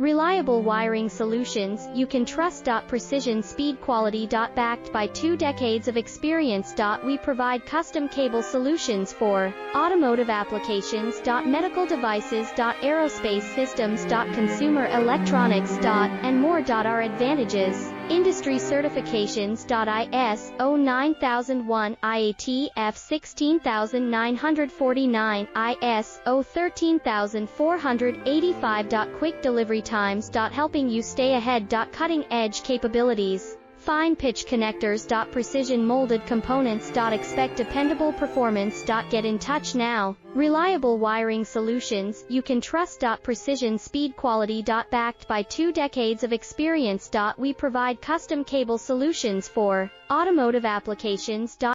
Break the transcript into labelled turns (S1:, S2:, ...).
S1: Reliable wiring solutions you can trust. Precision speed quality. Backed by 2 decades of experience. We provide custom cable solutions for automotive applications. Medical devices. Aerospace systems. Consumer electronics. And more. Our advantages: industry certifications. ISO 9001, IATF 16949, ISO 13485. Quick delivery times. Helping you stay ahead. Cutting-edge capabilities. Fine pitch connectors. Precision molded components. Expect dependable performance. Get in touch now. Reliable wiring solutions you can trust. Precision speed quality. Backed by 2 decades of experience. We provide custom cable solutions for automotive applications.